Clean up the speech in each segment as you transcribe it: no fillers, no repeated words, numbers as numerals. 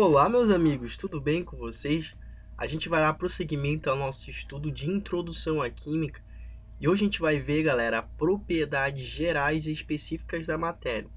Olá, meus amigos, tudo bem com vocês? A gente vai dar prosseguimento ao nosso estudo de introdução à química e hoje a gente vai ver, galera, propriedades gerais e específicas da matéria.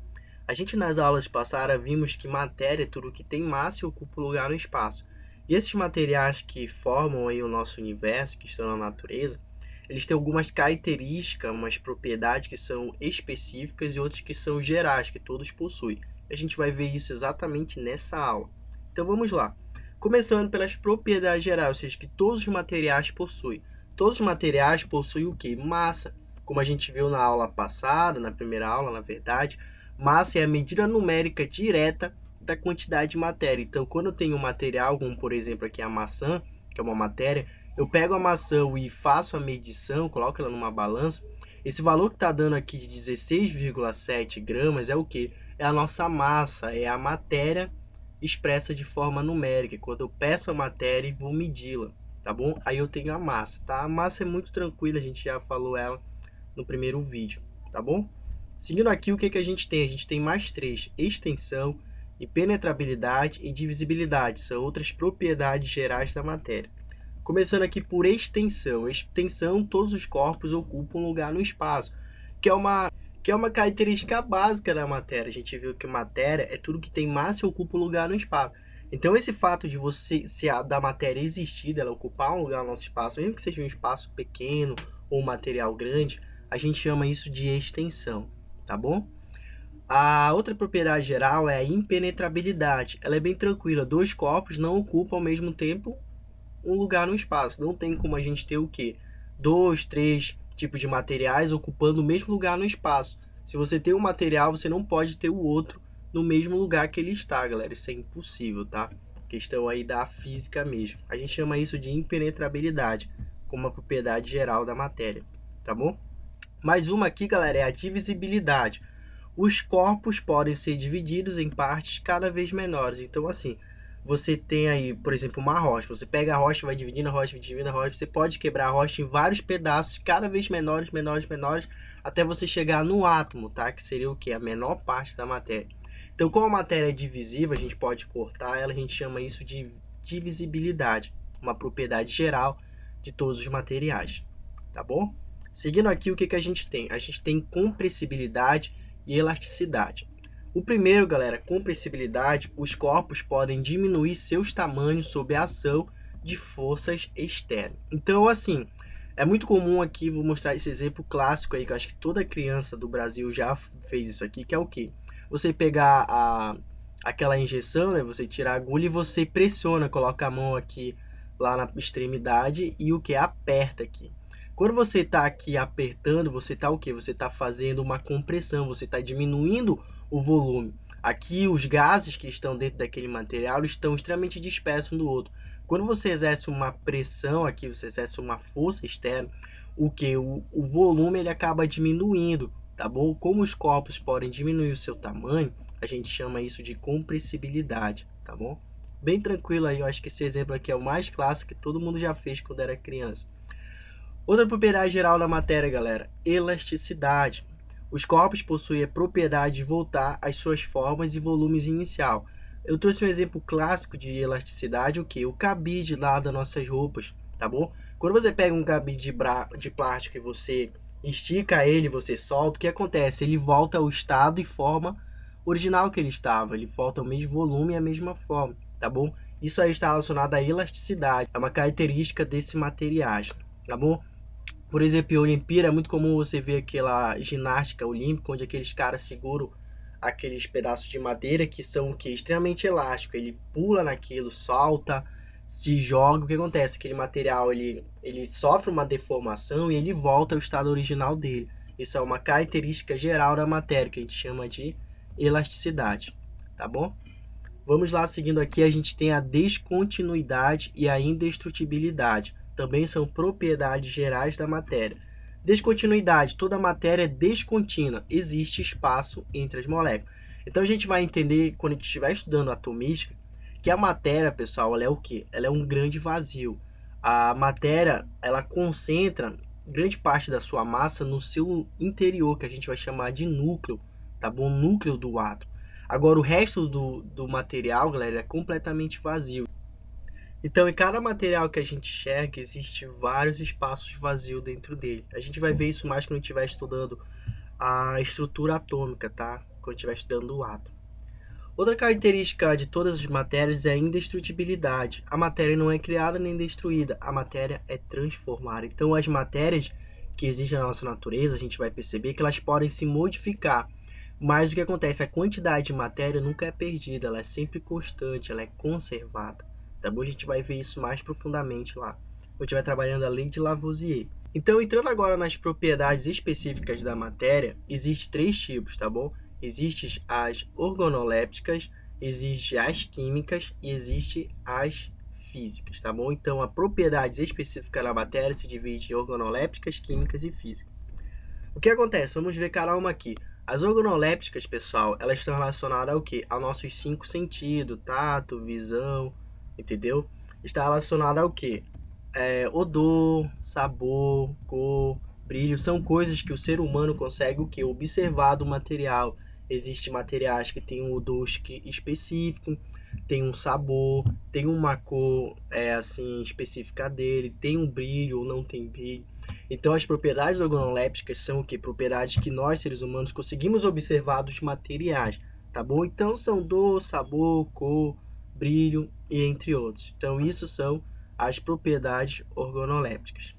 A gente nas aulas passadas vimos que matéria é tudo que tem massa e ocupa lugar no espaço. E esses materiais que formam aí o nosso universo, que estão na natureza, eles têm algumas características, umas propriedades que são específicas e outras que são gerais, que todos possuem. A gente vai ver isso exatamente nessa aula. Então vamos lá. Começando pelas propriedades gerais, ou seja, que todos os materiais possuem. Todos os materiais possuem o quê? Massa. Como a gente viu na aula passada, na primeira aula, na verdade, massa é a medida numérica direta da quantidade de matéria. Então, quando eu tenho um material, como por exemplo aqui a maçã, que é uma matéria, eu pego a maçã e faço a medição, coloco ela numa balança. Esse valor que está dando aqui de 16,7 gramas é o que? É a nossa massa, é a matéria expressa de forma numérica, quando eu peço a matéria e vou medi-la, tá bom? Aí eu tenho a massa, tá? A massa é muito tranquila, a gente já falou ela no primeiro vídeo, tá bom? Seguindo aqui, o que a gente tem? A gente tem mais três: extensão, impenetrabilidade e divisibilidade, são outras propriedades gerais da matéria. Começando aqui por extensão. Extensão, todos os corpos ocupam um lugar no espaço, que é uma característica básica da matéria. A gente viu que matéria é tudo que tem massa e ocupa um lugar no espaço. Então, esse fato de da matéria existir, dela ocupar um lugar no nosso espaço, mesmo que seja um espaço pequeno ou um material grande, a gente chama isso de extensão, tá bom? A outra propriedade geral é a impenetrabilidade. Ela é bem tranquila. Dois corpos não ocupam ao mesmo tempo um lugar no espaço. Não tem como a gente ter o quê? Dois, três tipos de materiais ocupando o mesmo lugar no espaço. Se você tem um material, você não pode ter o outro no mesmo lugar que ele está, galera. Isso é impossível, tá? Questão aí da física mesmo. A gente chama isso de impenetrabilidade, como uma propriedade geral da matéria, tá bom? Mais uma aqui, galera, é a divisibilidade. Os corpos podem ser divididos em partes cada vez menores. Então, assim, você tem aí, por exemplo, uma rocha. Você pega a rocha, vai dividindo a rocha, dividindo a rocha. Você pode quebrar a rocha em vários pedaços, cada vez menores, menores, menores, até você chegar no átomo, tá? Que seria o quê? A menor parte da matéria. Então, como a matéria é divisível, a gente pode cortar ela, a gente chama isso de divisibilidade, uma propriedade geral de todos os materiais, tá bom? Seguindo aqui, o que a gente tem? A gente tem compressibilidade e elasticidade. O primeiro, galera, compressibilidade, os corpos podem diminuir seus tamanhos sob a ação de forças externas. Então, assim, é muito comum aqui, vou mostrar esse exemplo clássico aí, que eu acho que toda criança do Brasil já fez isso aqui, que é o quê? Você pegar aquela injeção, né? Você tira a agulha e você pressiona, coloca a mão aqui lá na extremidade e o que? Aperta aqui. Quando você está aqui apertando, você está o quê? Você está fazendo uma compressão, você está diminuindo o volume. Aqui os gases que estão dentro daquele material estão extremamente dispersos um do outro. Quando você exerce uma pressão aqui, você exerce uma força externa, o que? O volume ele acaba diminuindo, tá bom? Como os corpos podem diminuir o seu tamanho, a gente chama isso de compressibilidade, tá bom? Bem tranquilo aí, eu acho que esse exemplo aqui é o mais clássico que todo mundo já fez quando era criança. Outra propriedade geral da matéria, galera, elasticidade. Os corpos possuem a propriedade de voltar às suas formas e volumes inicial. Eu trouxe um exemplo clássico de elasticidade, o que? O cabide lá das nossas roupas, tá bom? Quando você pega um cabide de plástico e você estica ele, você solta, o que acontece? Ele volta ao estado e forma original que ele estava, ele volta ao mesmo volume e à mesma forma, tá bom? Isso aí está relacionado à elasticidade, é uma característica desse materiais, tá bom? Por exemplo, em Olimpíada é muito comum você ver aquela ginástica olímpica, onde aqueles caras seguram aqueles pedaços de madeira que são o que? Extremamente elásticos. Ele pula naquilo, solta, se joga. O que acontece? Aquele material ele sofre uma deformação e ele volta ao estado original dele. Isso é uma característica geral da matéria, que a gente chama de elasticidade. Tá bom? Vamos lá, seguindo aqui, a gente tem a descontinuidade e a indestrutibilidade. Também são propriedades gerais da matéria. Descontinuidade, toda matéria é descontínua, existe espaço entre as moléculas. Então a gente vai entender, quando a gente estiver estudando atomística, que a matéria, pessoal, ela é o quê? Ela é um grande vazio. A matéria, ela concentra grande parte da sua massa no seu interior, que a gente vai chamar de núcleo, tá bom? Núcleo do átomo. Agora, o resto do material, galera, é completamente vazio. Então, em cada material que a gente enxerga, existe vários espaços vazios dentro dele. A gente vai ver isso mais quando a gente estiver estudando a estrutura atômica, tá? Quando a gente estiver estudando o átomo. Outra característica de todas as matérias é a indestrutibilidade. A matéria não é criada nem destruída, a matéria é transformada. Então, as matérias que existem na nossa natureza, a gente vai perceber que elas podem se modificar. Mas o que acontece? A quantidade de matéria nunca é perdida, ela é sempre constante, ela é conservada. Tá bom? A gente vai ver isso mais profundamente lá, quando a gente vai trabalhando a lei de Lavoisier. Então, entrando agora nas propriedades específicas da matéria, existem 3 tipos, tá bom? Existem as organolépticas, existem as químicas e existem as físicas, tá bom? Então, a propriedades específicas da matéria se divide em organolépticas, químicas e físicas. O que acontece? Vamos ver cada uma aqui. As organolépticas, pessoal, elas estão relacionadas ao quê? Aos nossos 5 sentidos, tato, visão, entendeu? Está relacionada ao quê? Odor, sabor, cor, brilho, são coisas que o ser humano consegue o quê? Observar do material. Existem materiais que têm um odor específico, tem um sabor, tem uma cor assim específica dele, tem um brilho ou não tem brilho. Então as propriedades organolépticas são o quê? Propriedades que nós, seres humanos, conseguimos observar dos materiais, tá bom? Então são odor, sabor, cor, brilho e entre outros. Então isso são as propriedades organolépticas.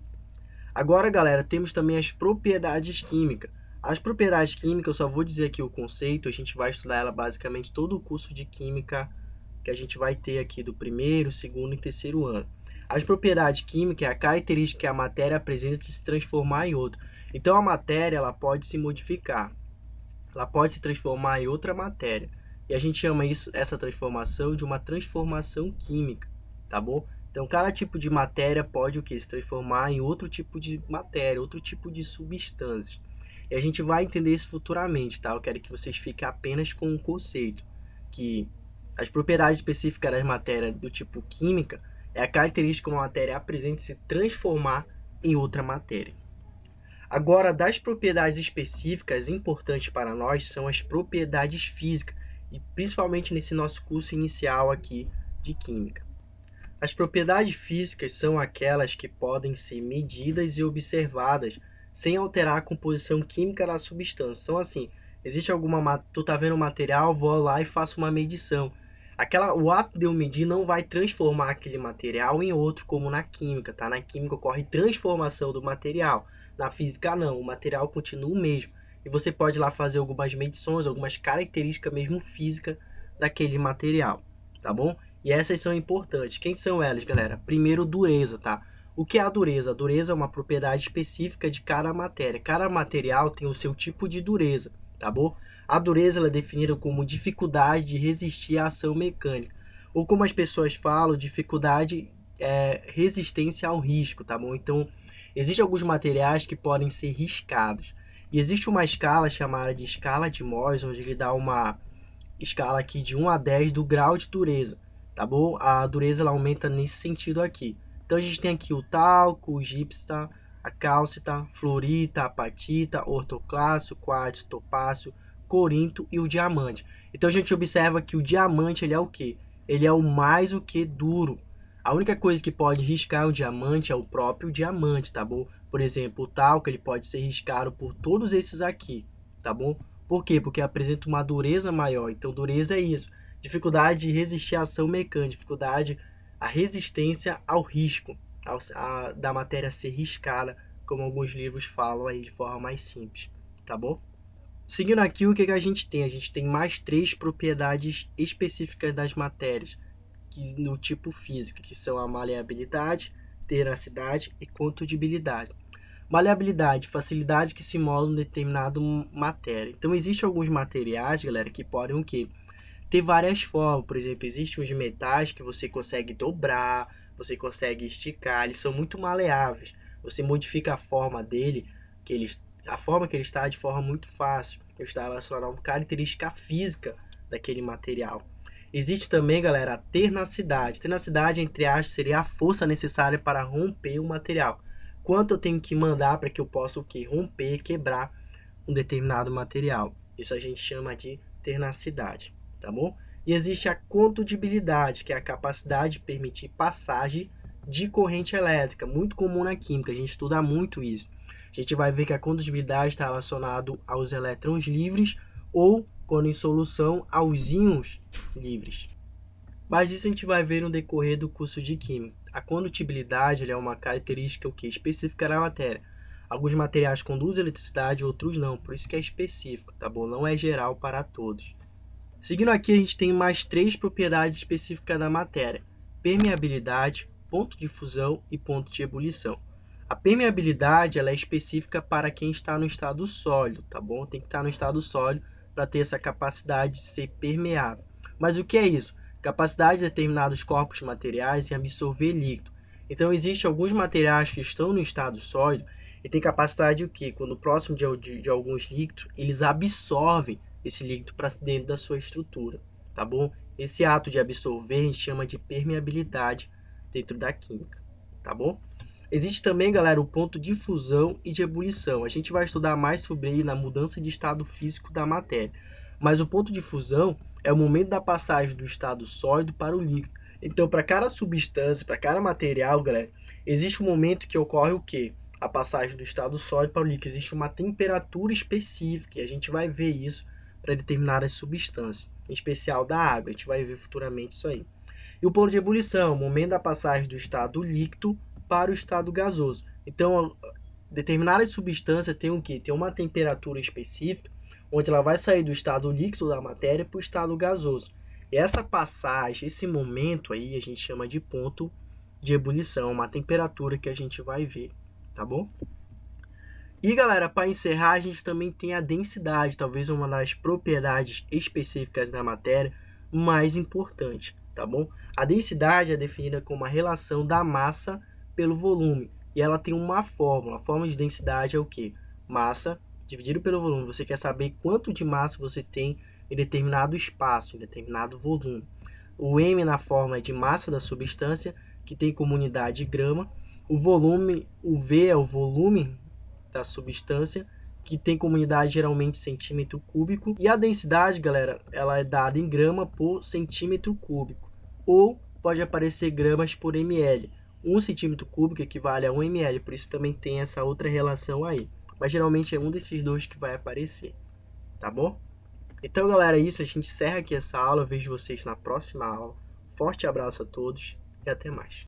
Agora, galera, temos também as propriedades químicas. As propriedades químicas, eu só vou dizer aqui o conceito, a gente vai estudar ela basicamente todo o curso de química que a gente vai ter aqui do primeiro, segundo e terceiro ano. As propriedades químicas é a característica que a matéria apresenta de se transformar em outra. Então, a matéria ela pode se modificar, ela pode se transformar em outra matéria. E a gente chama essa transformação de uma transformação química, tá bom? Então, cada tipo de matéria pode o quê? Se transformar em outro tipo de matéria, outro tipo de substância. E a gente vai entender isso futuramente, tá? Eu quero que vocês fiquem apenas com um conceito, que as propriedades específicas das matérias do tipo química é a característica que uma matéria apresenta se transformar em outra matéria. Agora, das propriedades específicas importantes para nós são as propriedades físicas, e principalmente nesse nosso curso inicial aqui de Química. As propriedades físicas são aquelas que podem ser medidas e observadas sem alterar a composição química da substância. Então, assim, existe tu tá vendo um material, vou lá e faço uma medição. O ato de eu medir não vai transformar aquele material em outro, como na química, tá? Na química ocorre transformação do material. Na física, não. O material continua o mesmo. E você pode ir lá fazer algumas medições, algumas características mesmo físicas daquele material, tá bom? E essas são importantes. Quem são elas, galera? Primeiro, dureza, tá? O que é a dureza? A dureza é uma propriedade específica de cada matéria. Cada material tem o seu tipo de dureza, tá bom? A dureza ela é definida como dificuldade de resistir à ação mecânica. Ou como as pessoas falam, dificuldade resistência ao risco, tá bom? Então, existem alguns materiais que podem ser riscados. E existe uma escala chamada de escala de Mohs, onde ele dá uma escala aqui de 1 a 10 do grau de dureza, tá bom? A dureza ela aumenta nesse sentido aqui. Então, a gente tem aqui o talco, o gipsta, a cálcita, fluorita, apatita, ortoclássio, quartzo, topácio, corinto e o diamante. Então, a gente observa que o diamante ele é o quê? Ele é o mais o que duro. A única coisa que pode riscar o diamante é o próprio diamante, tá bom? Por exemplo, o talco ele pode ser riscado por todos esses aqui, tá bom? Por quê? Porque apresenta uma dureza maior. Então, dureza é isso. Dificuldade de resistir à ação mecânica, dificuldade, a resistência ao risco, da matéria ser riscada, como alguns livros falam aí de forma mais simples, tá bom? Seguindo aqui, o que a gente tem? A gente tem mais 3 propriedades específicas das matérias, no tipo física, que são a maleabilidade, tenacidade e contundibilidade. Maleabilidade, facilidade que se mola em determinada matéria. Então, existem alguns materiais, galera, que podem o quê? Ter várias formas. Por exemplo, existem os metais que você consegue dobrar, você consegue esticar, eles são muito maleáveis. Você modifica a forma dele, a forma que ele está de forma muito fácil. Ele está relacionado a uma característica física daquele material. Existe também, galera, a tenacidade. Tenacidade, entre aspas, seria a força necessária para romper o material. Quanto eu tenho que mandar para que eu possa o quê? Romper, quebrar um determinado material. Isso a gente chama de tenacidade. tá bom? E existe a condutilidade, que é a capacidade de permitir passagem de corrente elétrica, muito comum na química, a gente estuda muito isso. A gente vai ver que a condutibilidade está relacionada aos elétrons livres ou, quando em solução, aos íons livres. Mas isso a gente vai ver no decorrer do curso de Química. A condutibilidade é uma característica específica da matéria. Alguns materiais conduzem eletricidade, outros não, por isso que é específico, tá bom? Não é geral para todos. Seguindo aqui, a gente tem mais 3 propriedades específicas da matéria: permeabilidade, ponto de fusão e ponto de ebulição. A permeabilidade ela é específica para quem está no estado sólido, tá bom? Tem que estar no estado sólido para ter essa capacidade de ser permeável. Mas o que é isso? Capacidade de determinados corpos materiais em absorver líquido. Então, existem alguns materiais que estão no estado sólido e tem capacidade o quê? Quando próximo de alguns líquidos, eles absorvem esse líquido para dentro da sua estrutura, tá bom? Esse ato de absorver a gente chama de permeabilidade dentro da química, tá bom? Existe também, galera, o ponto de fusão e de ebulição. A gente vai estudar mais sobre ele na mudança de estado físico da matéria. Mas o ponto de fusão é o momento da passagem do estado sólido para o líquido. Então, para cada substância, para cada material, galera, existe um momento que ocorre o quê? A passagem do estado sólido para o líquido. Existe uma temperatura específica e a gente vai ver isso para determinadas substâncias, em especial da água. A gente vai ver futuramente isso aí. E o ponto de ebulição, o momento da passagem do estado líquido para o estado gasoso. Então, determinadas substâncias têm o quê? Tem uma temperatura específica, onde ela vai sair do estado líquido da matéria para o estado gasoso. E essa passagem, esse momento aí, a gente chama de ponto de ebulição, uma temperatura que a gente vai ver, tá bom? E galera, para encerrar, a gente também tem a densidade, talvez uma das propriedades específicas da matéria mais importante, tá bom? A densidade é definida como a relação da massa pelo volume, e ela tem uma fórmula. A fórmula de densidade é o quê? Massa dividido pelo volume. Você quer saber quanto de massa você tem em determinado espaço, em determinado volume. O M na fórmula é de massa da substância, que tem como unidade grama. O volume, o V é o volume da substância, que tem como unidade geralmente centímetro cúbico. E a densidade, galera, ela é dada em grama por centímetro cúbico, ou pode aparecer gramas por ml. 1 centímetro cúbico equivale a 1 ml, por isso também tem essa outra relação aí. Mas geralmente é um desses dois que vai aparecer, tá bom? Então, galera, é isso. A gente encerra aqui essa aula. Eu vejo vocês na próxima aula. Forte abraço a todos e até mais.